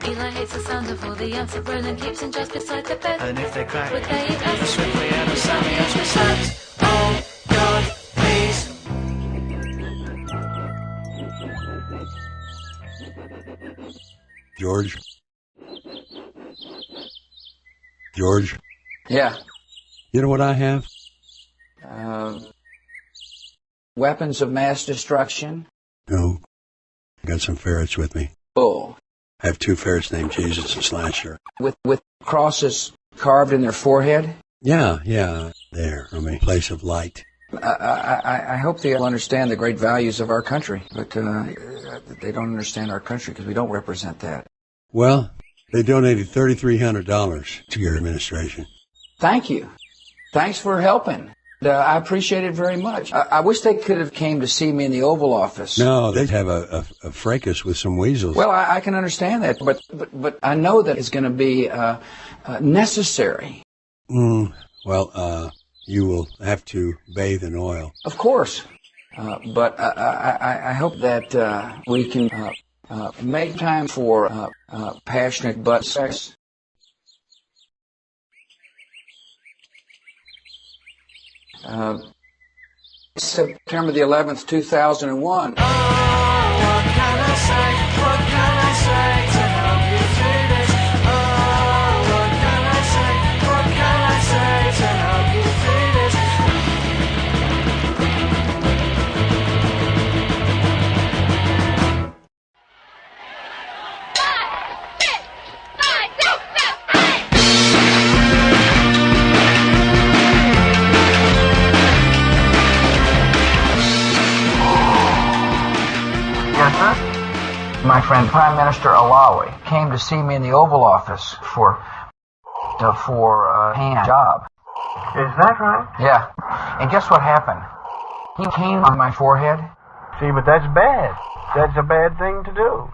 Eli hates the sound of all the answer Roland keeps him just beside the bed. And if they crack, would they eat us? swiftly out of Sammy's research. Oh God, please. George? George? Yeah. You know what I have? Weapons of mass destruction? No. I got some ferrets with me. Bull. I have 2 ferrets named Jesus and Slasher. With crosses carved in their forehead? Yeah, there, from a place of light. I hope they'll understand the great values of our country, but they don't understand our country because we don't represent that. Well, they donated $3,300 to your administration. Thank you. Thanks for helping. I appreciate it very much. I wish they could have came to see me in the Oval Office. No, they'd have a fracas with some weasels. Well, I can understand that, but I know that it's going to be necessary. Well, you will have to bathe in oil. Of course. But I hope that we can make time for passionate butt sex. September the 11th, 2001. What can I say? What can I say to help you through this? Oh, what can I say? What can I say to help you through this? Yes, sir? My friend Prime Minister Alawi came to see me in the Oval Office for a hand job. Is that right? Yeah. And guess what happened? He came on my forehead. See, but that's bad. That's a bad thing to do.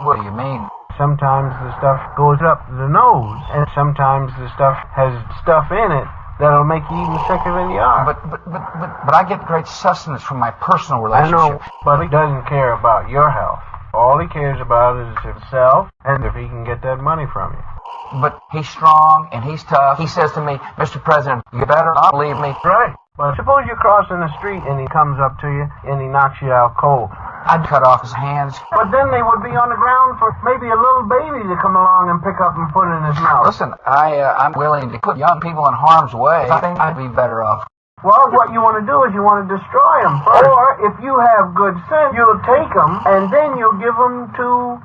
What do you mean? Sometimes the stuff goes up the nose, and sometimes the stuff has stuff in it that'll make you even sicker than you are. But I get great sustenance from my personal I relationship. know, but he doesn't care about your health. All he cares about is himself and if he can get that money from you. But he's strong and he's tough. He says to me, Mr. President, you better not leave me. Right. But suppose you're crossing the street and he comes up to you and he knocks you out cold. I'd cut off his hands. But then they would be on the ground for maybe a little baby to come along and pick up and put in his mouth. Listen, I'm willing to put young people in harm's way. I think I'd be better off. Well, what you want to do is you want to destroy them first. Or, if you have good sense, you'll take them and then you'll give them to...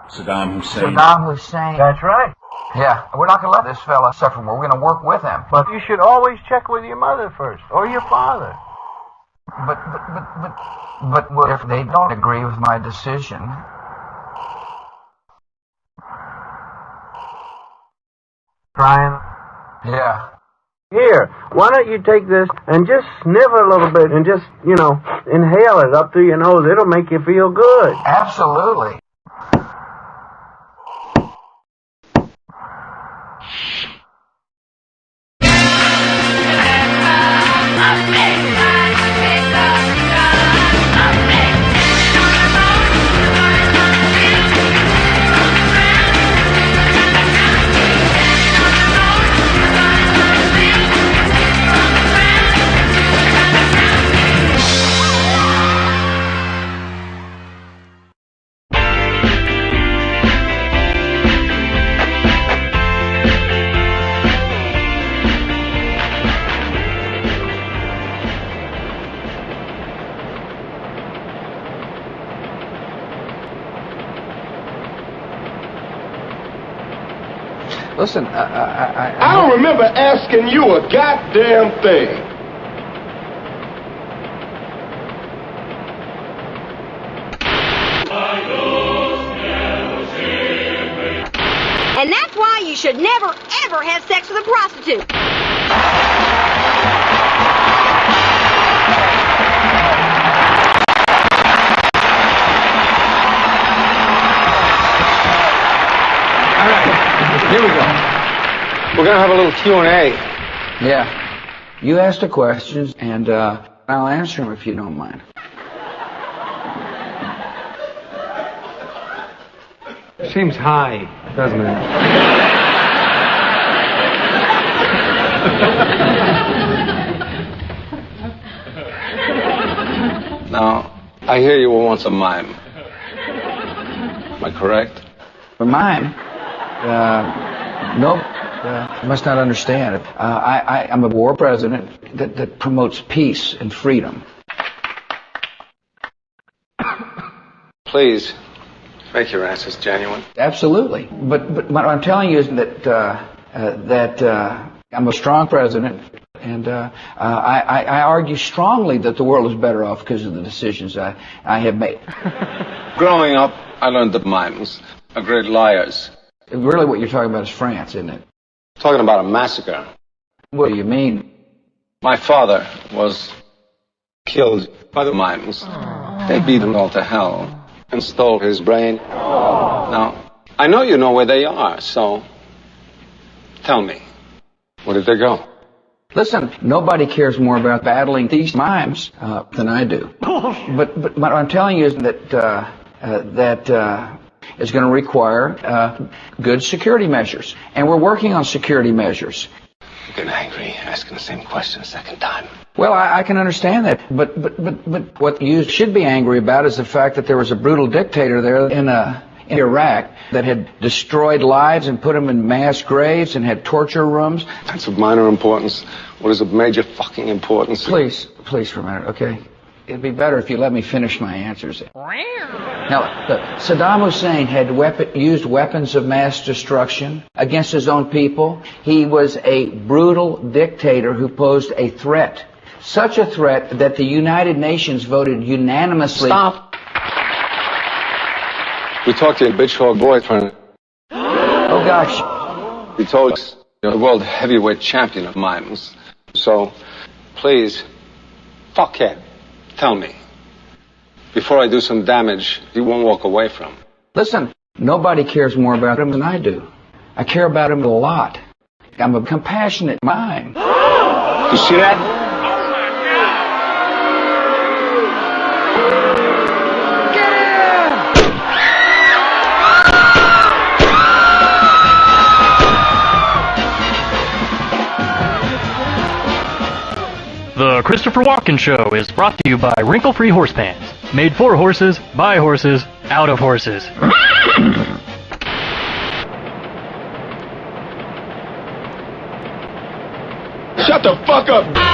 Saddam Hussein. Saddam Hussein. That's right. Yeah, we're not going to let this fella suffer more. We're going to work with him. But you should always check with your mother first, or your father. But what if they don't agree with my decision? Brian? Yeah. Here, why don't you take this and just sniff a little bit and just, inhale it up through your nose. It'll make you feel good. Absolutely. Listen, I don't remember asking you a goddamn thing. And that's why you should never, ever have sex with a prostitute. All right, here we go. We're going to have a little Q&A. Yeah. You asked the questions, and I'll answer them if you don't mind. Seems high, doesn't it? Now, I hear you were once a mime. Am I correct? A mime? Nope. You must not understand. I'm a war president that promotes peace and freedom. Please, make your answers genuine. Absolutely. But what I'm telling you is that I'm a strong president, and I argue strongly that the world is better off because of the decisions I have made. Growing up, I learned that mimes are great liars. Really what you're talking about is France, isn't it? Talking about a massacre. What do you mean? My father was killed by the mimes. They beat him all to hell and stole his brain. Now, I know you know where they are, so tell me, where did they go? Listen, nobody cares more about battling these mimes than I do. But what I'm telling you is that it's going to require good security measures, and we're working on security measures. You're getting angry, asking the same question a second time. Well, I can understand that, but what you should be angry about is the fact that there was a brutal dictator there in Iraq that had destroyed lives and put them in mass graves and had torture rooms. That's of minor importance. What is of major fucking importance? Please for a minute, okay? It'd be better if you let me finish my answers. Now, look, Saddam Hussein had used weapons of mass destruction against his own people. He was a brutal dictator who posed a threat. Such a threat that the United Nations voted unanimously... Stop! We talked to your bitch hog boyfriend. Oh, gosh. He told us you're the world heavyweight champion of mimes. So, please, fuckhead, tell me, before I do some damage you won't walk away from. Listen, nobody cares more about him than I do. I care about him a lot. I'm a compassionate mime. You see that? The Christopher Walken Show is brought to you by Wrinkle-Free Horse Pants. Made for horses, by horses, out of horses. Shut the fuck up!